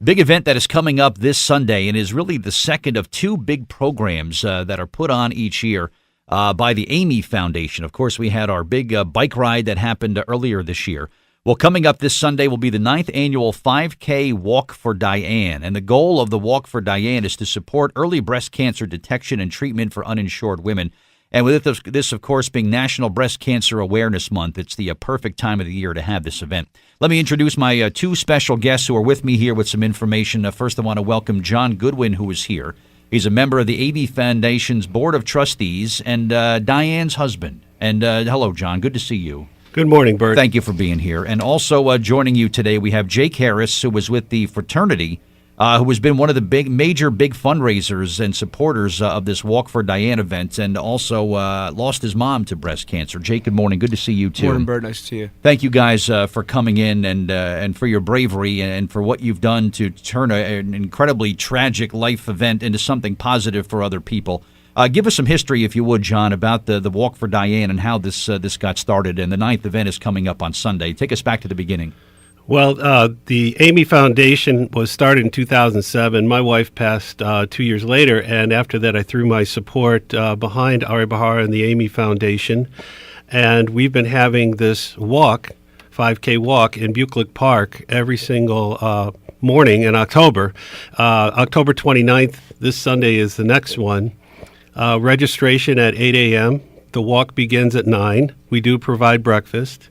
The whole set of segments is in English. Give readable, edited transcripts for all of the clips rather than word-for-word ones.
Big event that is coming up this Sunday and is really the second of two big programs that are put on each year by the Amy Foundation. Of course, we had our big bike ride that happened earlier this year. Well, coming up this Sunday will be the 9th annual 5K Walk for Diane. And the goal of the Walk for Diane is to support early breast cancer detection and treatment for uninsured women. And with this, of course, being National Breast Cancer Awareness Month, it's the perfect time of the year to have this event. Let me introduce my two special guests who are with me here with some information. First, I want to welcome John Goodwin, who is here. He's a member of the Amy Foundation's Board of Trustees and Diane's husband. And hello, John. Good to see you. Good morning, Bert. Thank you for being here. And also joining you today, we have Jake Harris, who was with the fraternity, who has been one of the major fundraisers and supporters of this Walk for Diane event, and also lost his mom to breast cancer. Jake, good morning. Good to see you, too. Morning, Bert. Nice to see you. Thank you guys for coming in and for your bravery and for what you've done to turn an incredibly tragic life event into something positive for other people. Give us some history, if you would, John, about the Walk for Diane and how this got started. And the 9th event is coming up on Sunday. Take us back to the beginning. Well, the Amy Foundation was started in 2007. My wife passed 2 years later, and after that I threw my support behind Ari Bahar and the Amy Foundation. And we've been having this walk, 5K walk, in Bucolic Park every single morning in October. October 29th, this Sunday, is the next one. Registration at 8 a.m. The walk begins at 9. We do provide breakfast.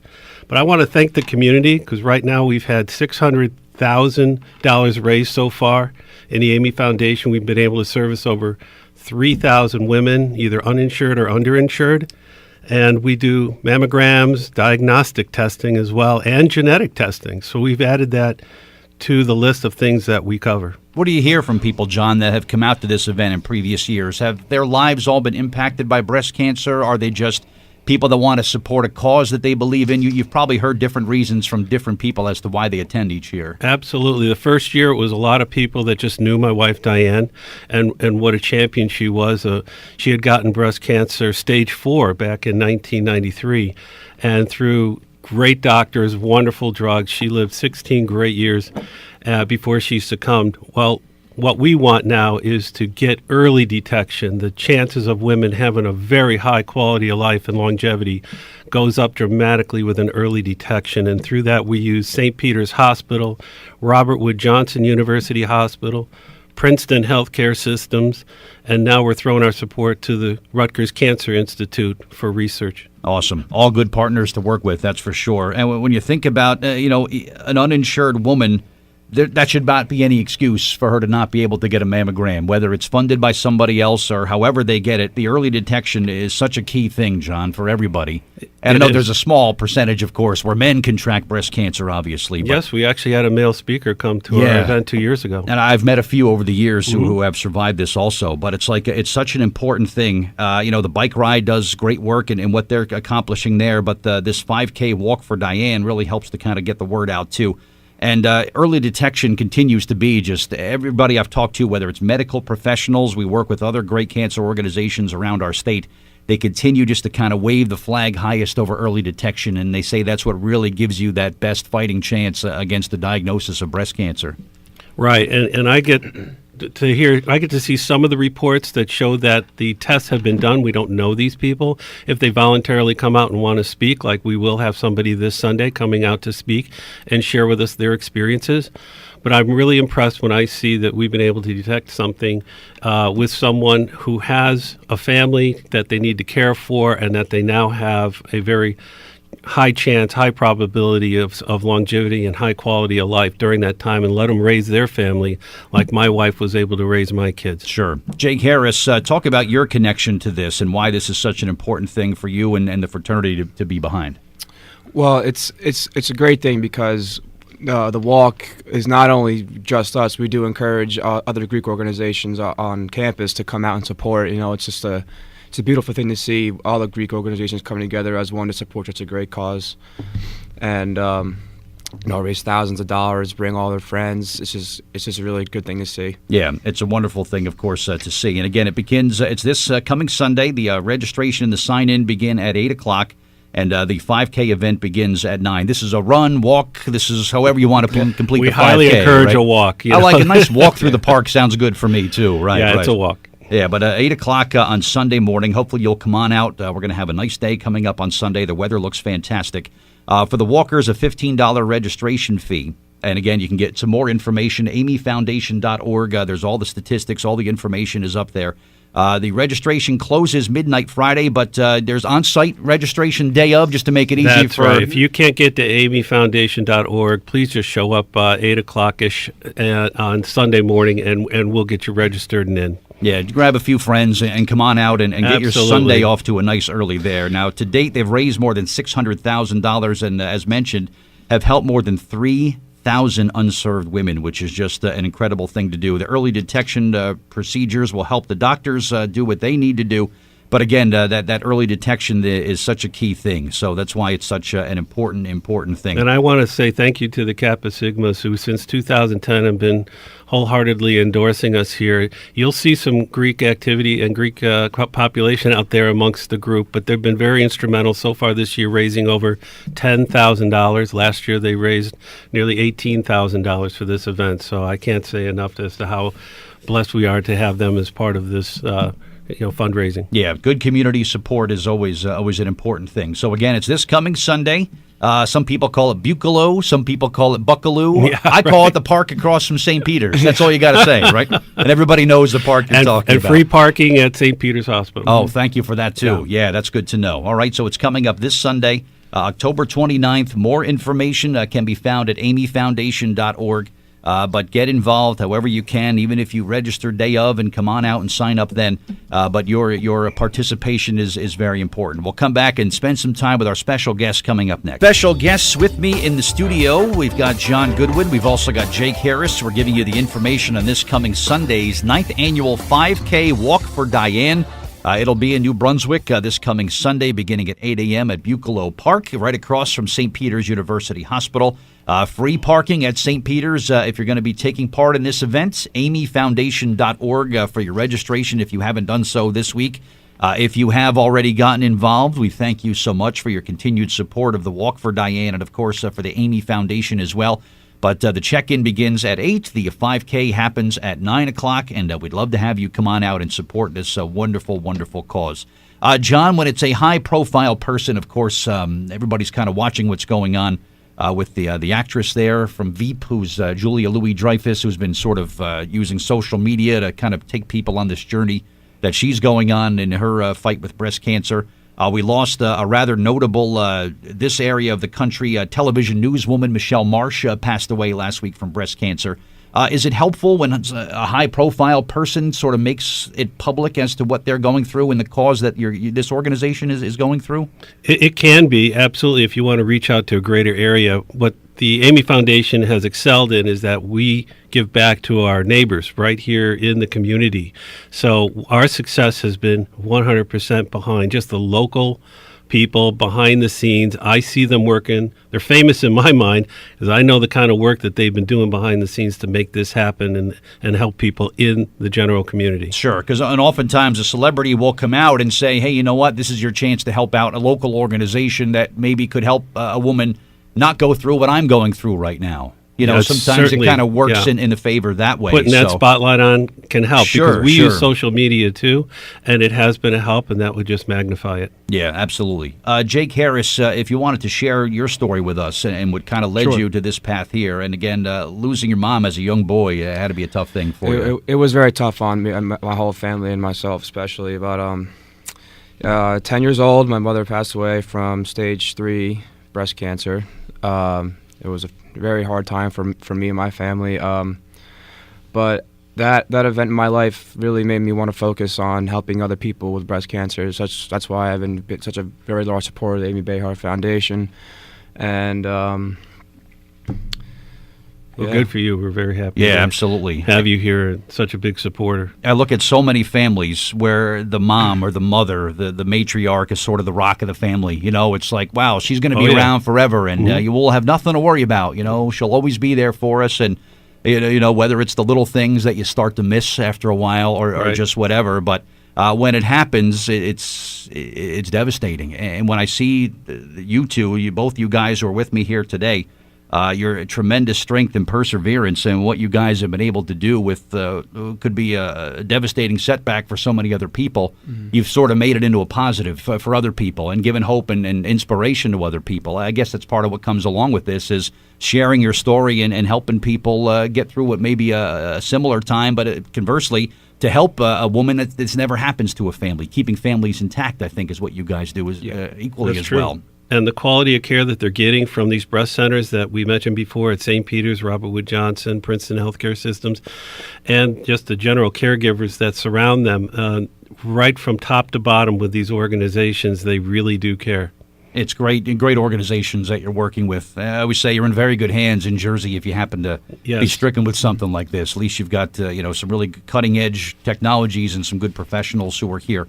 But I want to thank the community because right now we've had $600,000 raised so far in the Amy Foundation. We've been able to service over 3,000 women, either uninsured or underinsured. And we do mammograms, diagnostic testing as well, and genetic testing. So we've added that to the list of things that we cover. What do you hear from people, John, that have come out to this event in previous years? Have their lives all been impacted by breast cancer? Are they just people that want to support a cause that they believe in? You've probably heard different reasons from different people as to why they attend each year. Absolutely. The first year, it was a lot of people that just knew my wife, Diane, and what a champion she was. She had gotten breast cancer stage 4 back in 1993, and through great doctors, wonderful drugs, she lived 16 great years before she succumbed. Well, what we want now is to get early detection. The chances of women having a very high quality of life and longevity goes up dramatically with an early detection. And through that, we use St. Peter's Hospital, Robert Wood Johnson University Hospital, Princeton Healthcare Systems, and now we're throwing our support to the Rutgers Cancer Institute for research. Awesome. All good partners to work with, that's for sure. And when you think about, an uninsured woman, that should not be any excuse for her to not be able to get a mammogram, whether it's funded by somebody else or however they get it. The early detection is such a key thing, John, for everybody. And I know there's a small percentage, of course, where men contract breast cancer, obviously. Yes, we actually had a male speaker come to our event 2 years ago. And I've met a few over the years who have survived this also. But it's such an important thing. The bike ride does great work in what they're accomplishing there. But this 5K Walk for Diane really helps to kind of get the word out, too. And early detection continues to be just everybody I've talked to, whether it's medical professionals, we work with other great cancer organizations around our state. They continue just to kind of wave the flag highest over early detection, and they say that's what really gives you that best fighting chance against the diagnosis of breast cancer. Right, and I get to see some of the reports that show that the tests have been done. We don't know these people. If they voluntarily come out and want to speak, like we will have somebody this Sunday coming out to speak and share with us their experiences. But I'm really impressed when I see that we've been able to detect something with someone who has a family that they need to care for and that they now have a very high chance, high probability of longevity and high quality of life during that time, and let them raise their family like my wife was able to raise my kids. Sure. Jake Harris, talk about your connection to this and why this is such an important thing for you and the fraternity to be behind. Well, it's a great thing because the walk is not only just us. We do encourage other Greek organizations on campus to come out and support. It's a beautiful thing to see all the Greek organizations coming together as one to support such a great cause, and raise thousands of dollars, bring all their friends. It's just a really good thing to see. Yeah, it's a wonderful thing, of course, to see. And again, it begins. It's this coming Sunday. The registration and the sign-in begin at 8 o'clock. And the 5K event begins at 9. This is a run, walk. This is however you want to complete We the 5K. highly encourage right? a walk. I like a nice walk through the park. Sounds good for me, too. Right? Yeah, right. it's a walk. Yeah, but 8 o'clock on Sunday morning. Hopefully you'll come on out. We're going to have a nice day coming up on Sunday. The weather looks fantastic. For the walkers, a $15 registration fee. And again, you can get some more information, amyfoundation.org. There's all the statistics, all the information is up there. The registration closes midnight Friday, but there's on-site registration day of just to make it easy. That's right. If you can't get to amyfoundation.org, please just show up 8 o'clock-ish on Sunday morning, and we'll get you registered and in. Yeah, grab a few friends and come on out and get your Sunday off to a nice early there. Now, to date, they've raised more than $600,000 and, as mentioned, have helped more than 3,000 unserved women, which is just an incredible thing to do. The early detection procedures will help the doctors do what they need to do. But again, that early detection is such a key thing. So that's why it's such an important thing. And I want to say thank you to the Kappa Sigmas, who since 2010 have been wholeheartedly endorsing us here. You'll see some Greek activity and Greek population out there amongst the group, but they've been very instrumental so far this year, raising over $10,000. Last year they raised nearly $18,000 for this event. So I can't say enough as to how blessed we are to have them as part of this fundraising. Yeah, good community support is always an important thing. So again, it's this coming Sunday. Some people call it Buccalo. Some people call it Buckaloo. Yeah, I call it the park across from St. Peter's. That's all you got to say, right? And everybody knows the park you're talking and about. free parking at St. Peter's Hospital. Oh, thank you for that, too. Yeah, that's good to know. All right, so it's coming up this Sunday, October 29th. More information can be found at amyfoundation.org. But get involved however you can, even if you register day of and come on out and sign up then. But your participation is very important. We'll come back and spend some time with our special guests coming up next. Special guests with me in the studio. We've got John Goodwin. We've also got Jake Harris. We're giving you the information on this coming Sunday's 9th annual 5K Walk for Diane. It'll be in New Brunswick this coming Sunday beginning at 8 a.m. at Buccalo Park, right across from St. Peter's University Hospital. Free parking at St. Peter's if you're going to be taking part in this event. amyfoundation.org for your registration if you haven't done so this week. If you have already gotten involved, we thank you so much for your continued support of the Walk for Diane and, of course, for the Amy Foundation as well. But the check-in begins at 8. The 5K happens at 9 o'clock, and we'd love to have you come on out and support this wonderful, wonderful cause. John, when it's a high-profile person, of course, everybody's kind of watching what's going on with the actress there from Veep, who's Julia Louis-Dreyfus, who's been sort of using social media to kind of take people on this journey that she's going on in her fight with breast cancer. We lost a rather notable, this area of the country, television newswoman Michelle Marsh passed away last week from breast cancer. Is it helpful when a high-profile person sort of makes it public as to what they're going through and the cause that this organization is going through? It can be, absolutely, if you want to reach out to a greater area. What the Amy Foundation has excelled in is that we give back to our neighbors right here in the community. So our success has been 100% behind just the local people behind the scenes. I see them working. They're famous in my mind because I know the kind of work that they've been doing behind the scenes to make this happen and help people in the general community. Sure, because oftentimes a celebrity will come out and say, hey, you know what, this is your chance to help out a local organization that maybe could help a woman not go through what I'm going through right now. You know, sometimes it kind of works in the favor that way. Putting that spotlight on can help because we use social media too, and it has been a help, and that would just magnify it. Yeah, absolutely. Jake Harris, if you wanted to share your story with us and what kind of led you to this path here, and again, losing your mom as a young boy had to be a tough thing for you. It was very tough on me, my whole family and myself especially. About 10 years old, my mother passed away from stage 3 breast cancer. It was a very hard time for me and my family. But that event in my life really made me want to focus on helping other people with breast cancer. That's why I've been such a very large supporter of the Amy Behar Foundation. And well, good for you. We're very happy. Yeah, absolutely. Have you here, such a big supporter. I look at so many families where the mom or the mother, the matriarch, is sort of the rock of the family. You know, it's like, wow, she's going to be around forever, and you will have nothing to worry about. You know, she'll always be there for us, and you know, whether it's the little things that you start to miss after a while or just whatever, but. when it happens, it's devastating. And when I see you two, both you guys who are with me here today, your tremendous strength and perseverance and what you guys have been able to do with could be a devastating setback for so many other people. Mm-hmm. You've sort of made it into a positive for other people and given hope and inspiration to other people. I guess that's part of what comes along with this is sharing your story and helping people get through what may be a similar time, but conversely, to help a woman that this never happens to a family. Keeping families intact, I think, is what you guys do equally that's as true. well. And the quality of care that they're getting from these breast centers that we mentioned before at St. Peter's, Robert Wood Johnson, Princeton Healthcare Systems, and just the general caregivers that surround them, right from top to bottom with these organizations, they really do care. It's great organizations that you're working with. I always say you're in very good hands in Jersey if you happen to be stricken with something like this. At least you've got some really cutting-edge technologies and some good professionals who are here.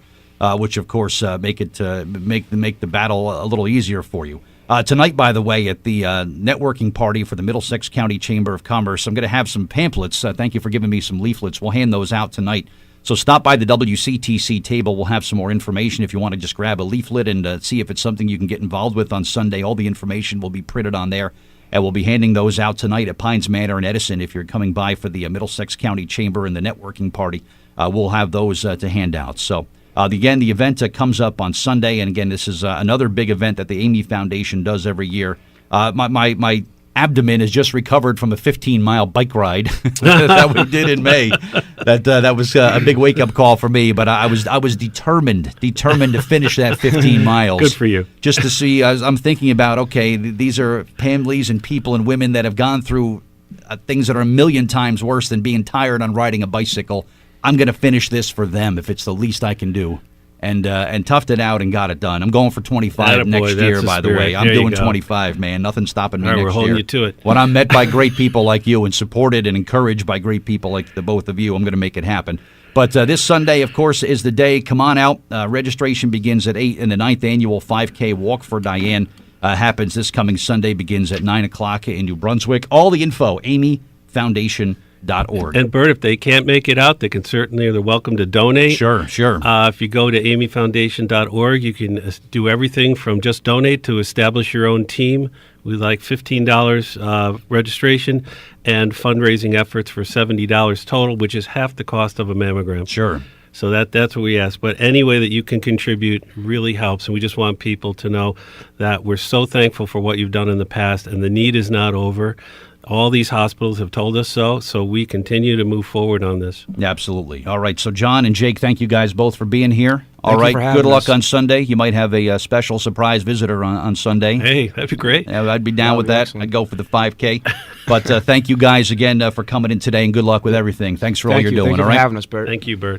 Which of course make the battle a little easier for you. Tonight, by the way, at the networking party for the Middlesex County Chamber of Commerce, I'm going to have some pamphlets. Thank you for giving me some leaflets. We'll hand those out tonight. So stop by the WCTC table. We'll have some more information if you want to just grab a leaflet and see if it's something you can get involved with on Sunday. All the information will be printed on there. And we'll be handing those out tonight at Pines Manor in Edison if you're coming by for the Middlesex County Chamber and the networking party. We'll have those to hand out. So. Again, the event comes up on Sunday, and again, this is another big event that the Amy Foundation does every year. My abdomen is just recovered from a 15-mile bike ride that we did in May. That was a big wake-up call for me, but I was determined to finish that 15 miles. Good for you. Just to see, I'm thinking about, okay, these are families and people and women that have gone through things that are a million times worse than being tired on riding a bicycle. I'm going to finish this for them if it's the least I can do. And toughed it out and got it done. I'm going for 25 next year, by the way. I'm doing 25, man. Nothing's stopping me next year. We're holding you to it. When I'm met by great people like you and supported and encouraged by great people like the both of you, I'm going to make it happen. But this Sunday, of course, is the day. Come on out. Registration begins at 8, and the 9th annual 5K Walk for Diane happens this coming Sunday, begins at 9 o'clock in New Brunswick. All the info, amyfoundation.org. And Bert, if they can't make it out, they're welcome to donate. Sure. If you go to amyfoundation.org, you can do everything from just donate to establish your own team with like $15 registration and fundraising efforts for $70 total, which is half the cost of a mammogram. Sure. So that's what we ask. But any way that you can contribute really helps, and we just want people to know that we're so thankful for what you've done in the past, and the need is not over. All these hospitals have told us so we continue to move forward on this. Absolutely. All right, so John and Jake, thank you guys both for being here. All Thank right, you for having good luck us. on Sunday. You might have a special surprise visitor on Sunday. Hey, that'd be great. I'd be down with that. Excellent. I'd go for the 5K. But thank you guys again for coming in today, and good luck with everything. Thanks for all you're doing. Thank you all for right? having us, Bert. Thank you, Bert.